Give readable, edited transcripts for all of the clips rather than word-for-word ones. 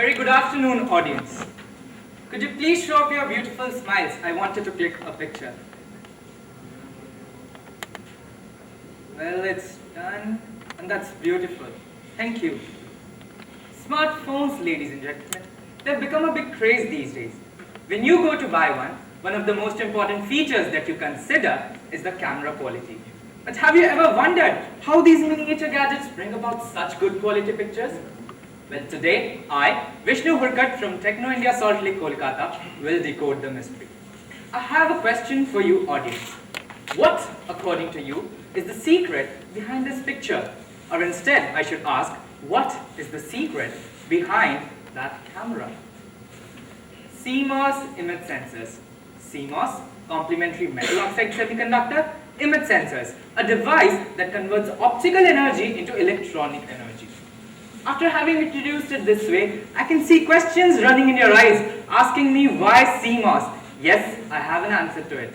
very good afternoon, audience. Could you please show up your beautiful smiles? I wanted to click a picture. Well, it's done, and that's beautiful. Thank you. Smartphones, ladies and gentlemen, they've become a big craze these days. When you go to buy one of the most important features that you consider is the camera quality. But have you ever wondered how these miniature gadgets bring about such good quality pictures? Well, today, I, Vishnu Hurkat from Techno India Salt Lake, Kolkata, will decode the mystery. I have a question for you, audience. What, according to you, is the secret behind this picture? Or instead, I should ask, what is the secret behind that camera? CMOS image sensors. CMOS, complementary metal oxide semiconductor, image sensors, a device that converts optical energy into electronic energy. After having introduced it this way, I can see questions running in your eyes asking me why CMOS. Yes, I have an answer to it.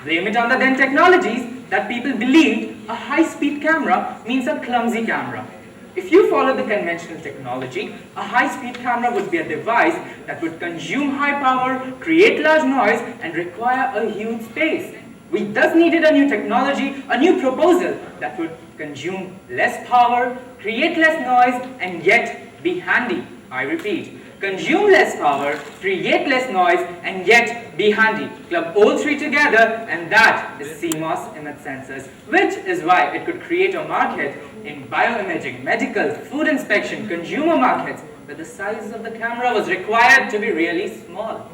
Blame it on the then technologies that people believed a high-speed camera means a clumsy camera. If you follow the conventional technology, a high-speed camera would be a device that would consume high power, create large noise, and require a huge space. We thus needed a new technology, a new proposal that would consume less power, create less noise, and yet be handy. I repeat, consume less power, create less noise, and yet be handy. Club all three together, and that is CMOS image sensors, which is why it could create a market in bioimaging, medical, food inspection, consumer markets, where the size of the camera was required to be really small.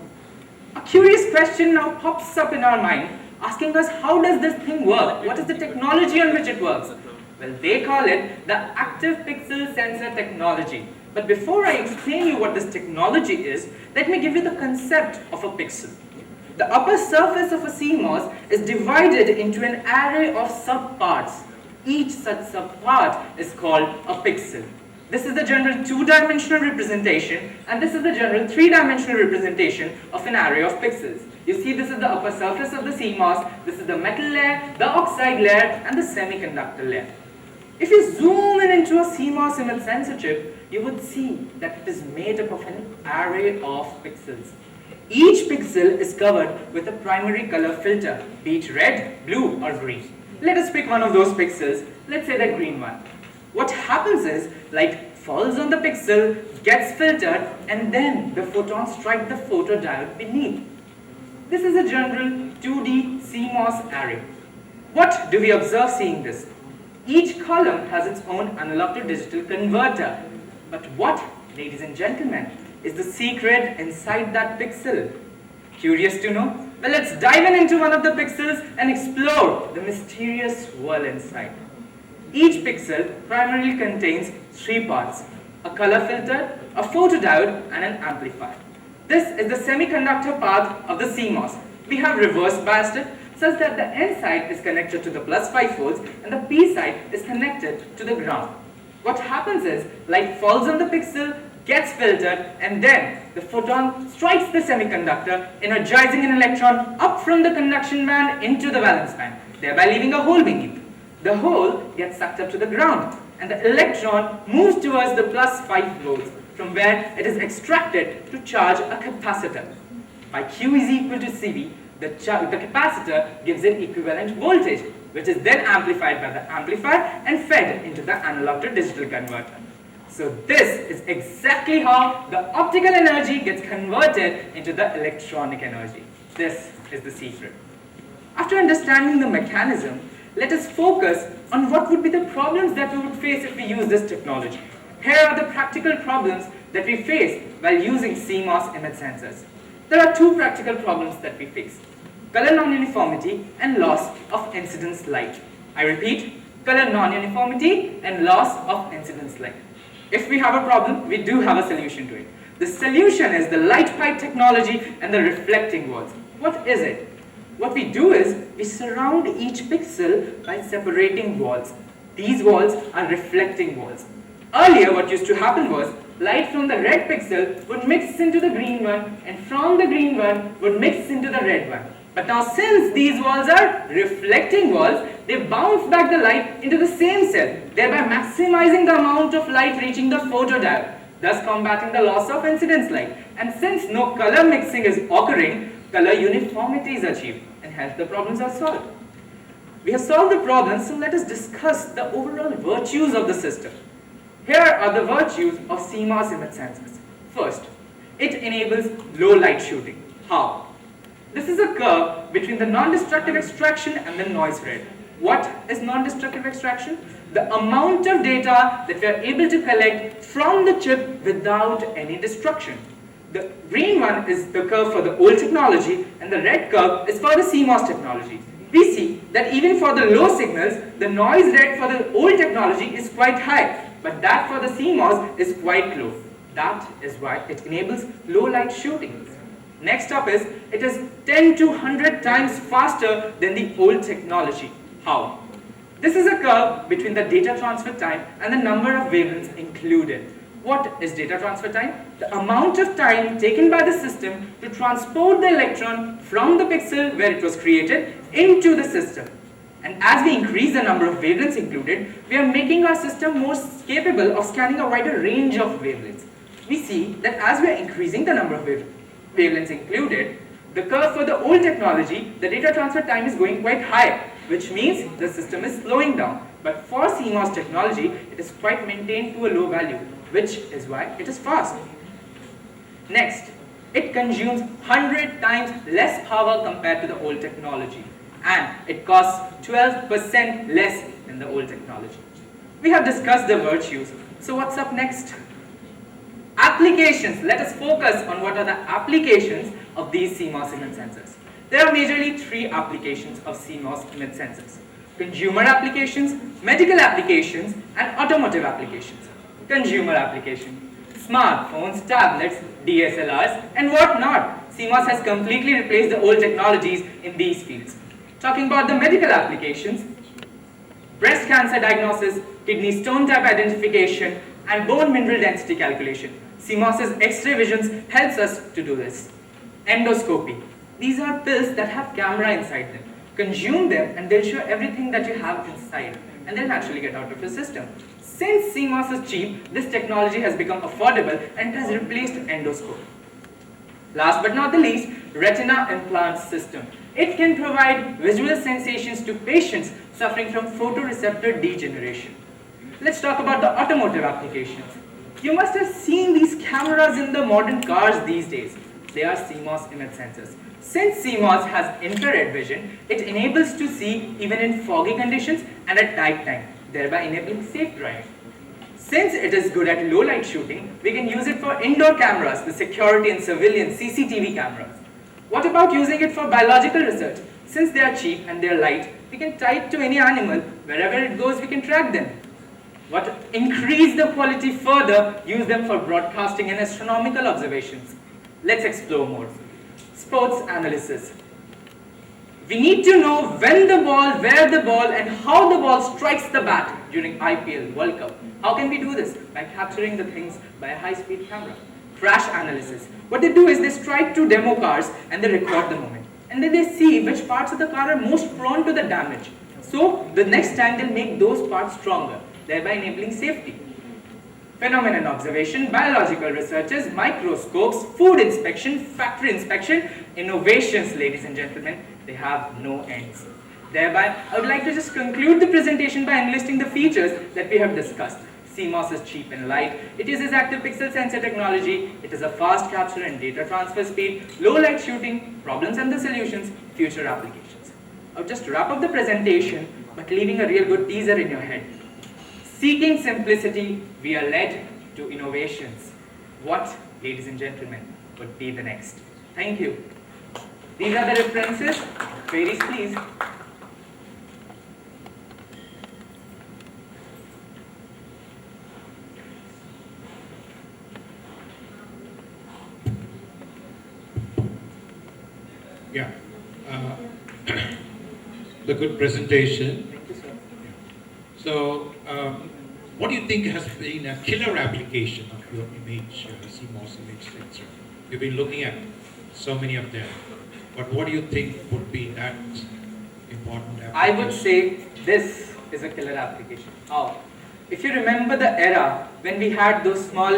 A curious question now pops up in our mind, asking us, how does this thing work? What is the technology on which it works? Well, they call it the active pixel sensor technology. But before I explain you what this technology is, let me give you the concept of a pixel. The upper surface of a CMOS is divided into an array of subparts. Each such subpart is called a pixel. This is the general two-dimensional representation, and this is the general three-dimensional representation of an array of pixels. You see, this is the upper surface of the CMOS, this is the metal layer, the oxide layer, and the semiconductor layer. If you zoom in into a CMOS image sensor chip, you would see that it is made up of an array of pixels. Each pixel is covered with a primary color filter, be it red, blue, or green. Let us pick one of those pixels, let's say the green one. What happens is, light falls on the pixel, gets filtered, and then the photons strike the photodiode beneath. This is a general 2D CMOS array. What do we observe seeing this? Each column has its own analog to digital converter. But what, ladies and gentlemen, is the secret inside that pixel? Curious to know? Well, let's dive into one of the pixels and explore the mysterious world inside. Each pixel primarily contains three parts: a color filter, a photodiode, and an amplifier. This is the semiconductor part of the CMOS. We have reverse biased it such that the N side is connected to the plus 5 volts and the P side is connected to the ground. What happens is, light falls on the pixel, gets filtered, and then the photon strikes the semiconductor, energizing an electron up from the conduction band into the valence band, thereby leaving a hole beneath. The hole gets sucked up to the ground, and the electron moves towards the plus 5 volts, from where it is extracted to charge a capacitor. By Q is equal to CV, the capacitor gives an equivalent voltage, which is then amplified by the amplifier and fed into the analog to digital converter. So this is exactly how the optical energy gets converted into the electronic energy. This is the secret. After understanding the mechanism, let us focus on what would be the problems that we would face if we use this technology. Here are the practical problems that we face while using CMOS image sensors. There are two practical problems that we face: color non-uniformity and loss of incidence light. I repeat, color non-uniformity and loss of incidence light. If we have a problem, we do have a solution to it. The solution is the light pipe technology and the reflecting walls. What is it? What we do is, we surround each pixel by separating walls. These walls are reflecting walls. Earlier, what used to happen was, light from the red pixel would mix into the green one, and from the green one would mix into the red one. But now, since these walls are reflecting walls, they bounce back the light into the same cell, thereby maximizing the amount of light reaching the photodiode. thus combating the loss of incidence light. And since no color mixing is occurring, color uniformity is achieved and hence the problems are solved. We have solved the problem, so let us discuss the overall virtues of the system. Here are the virtues of CMOS image sensors. First, it enables low light shooting. How? This is a curve between the non-destructive extraction and the noise rate. What is non-destructive extraction? The amount of data that we are able to collect from the chip without any destruction. The green one is the curve for the old technology and the red curve is for the CMOS technology. We see that even for the low signals, the noise rate for the old technology is quite high, but that for the CMOS is quite low. That is why it enables low light shooting. Next up is, it is 10 to 100 times faster than the old technology. How? This is a curve between the data transfer time and the number of wavelengths included. What is data transfer time? The amount of time taken by the system to transport the electron from the pixel where it was created into the system. And as we increase the number of wavelengths included, we are making our system more capable of scanning a wider range of wavelengths. We see that as we are increasing the number of wavelengths included, the curve for the old technology, the data transfer time is going quite high, which means the system is slowing down. But for CMOS technology, it is quite maintained to a low value, which is why it is fast. Next, it consumes 100 times less power compared to the old technology, and it costs 12% less than the old technology. We have discussed the virtues, so what's up next? Applications. Let us focus on what are the applications of these CMOS image sensors. There are majorly three applications of CMOS image sensors: consumer applications, medical applications, and automotive applications. Consumer application: smartphones, tablets, DSLRs, and whatnot. CMOS has completely replaced the old technologies in these fields. Talking about the medical applications: breast cancer diagnosis, kidney stone type identification, and bone mineral density calculation. CMOS's X-ray visions helps us to do this. Endoscopy. These are pills that have camera inside them. Consume them and they'll show everything that you have inside, and they'll naturally get out of your system. Since CMOS is cheap, this technology has become affordable and it has replaced endoscope. Last but not the least, retina implant system. It can provide visual sensations to patients suffering from photoreceptor degeneration. Let's talk about the automotive applications. You must have seen these cameras in the modern cars these days. They are CMOS image sensors. Since CMOS has infrared vision, it enables to see even in foggy conditions and at night time, thereby enabling safe driving. Since it is good at low light shooting, we can use it for indoor cameras, the security and surveillance CCTV cameras. What about using it for biological research? Since they are cheap and they are light, we can tie it to any animal. Wherever it goes, we can track them. What increase the quality further, use them for broadcasting and astronomical observations. Let's explore more. Sports analysis. We need to know when the ball, where the ball, and how the ball strikes the bat during IPL World Cup. How can we do this? By capturing the things by a high-speed camera. Crash analysis. What they do is they strike two demo cars and they record the moment. And then they see which parts of the car are most prone to the damage. So the next time they'll make those parts stronger, thereby enabling safety. Phenomenon observation, biological researches, microscopes, food inspection, factory inspection, innovations, ladies and gentlemen, they have no ends. Thereby, I would like to just conclude the presentation by enlisting the features that we have discussed. CMOS is cheap and light. It uses active pixel sensor technology. It is a fast capture and data transfer speed, low light shooting, problems and the solutions, future applications. I'll just wrap up the presentation, but leaving a real good teaser in your head. Seeking simplicity, we are led to innovations. What, ladies and gentlemen, would be the next? Thank you. These are the references. Queries, please. Yeah. The good presentation. Thank you, sir. So, what do you think has been a killer application of your image, CMOS image sensor? You've been looking at so many of them, but what do you think would be that important application? I would say this is a killer application. How? If you remember the era when we had those small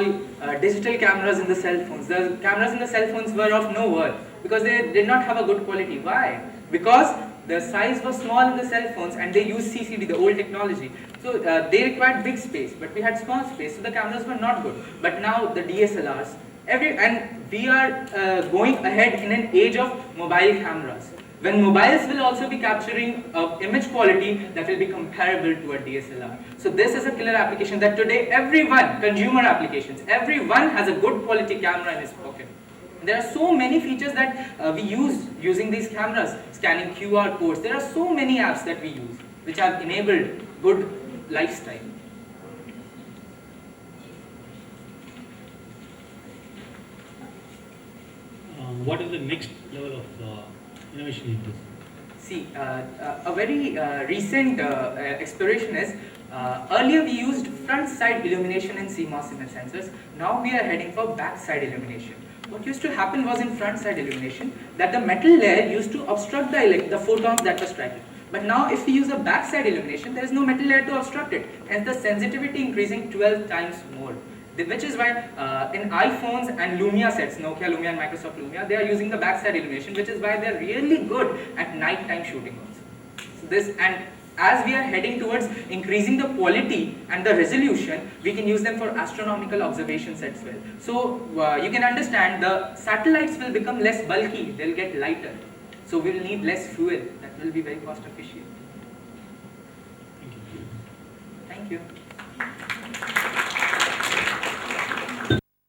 digital cameras in the cell phones, the cameras in the cell phones were of no worth because they did not have a good quality. Why? Because the size was small in the cell phones and they used CCD, the old technology. So they required big space, but we had small space, so the cameras were not good. But now the DSLRs, and we are going ahead in an age of mobile cameras. When mobiles will also be capturing image quality that will be comparable to a DSLR. So this is a killer application that today everyone, consumer applications, everyone has a good quality camera in his pocket. There are so many features that we use using these cameras, scanning QR codes. There are so many apps that we use which have enabled good lifestyle. What is the next level of innovation in this? See, a very recent exploration is, earlier we used front side illumination in CMOS image sensors. Now we are heading for back side illumination. What used to happen was in front side illumination that the metal layer used to obstruct the photons that were striking. But now if we use a back side illumination, there is no metal layer to obstruct it. Hence the sensitivity increasing 12 times more. Which is why in iPhones and Lumia sets, Nokia Lumia and Microsoft Lumia, they are using the backside illumination, which is why they are really good at nighttime shooting also. So this, and as we are heading towards increasing the quality and the resolution, we can use them for astronomical observations as well. So you can understand the satellites will become less bulky, they'll get lighter. So we will need less fuel, that will be very cost efficient. Thank you. Thank you.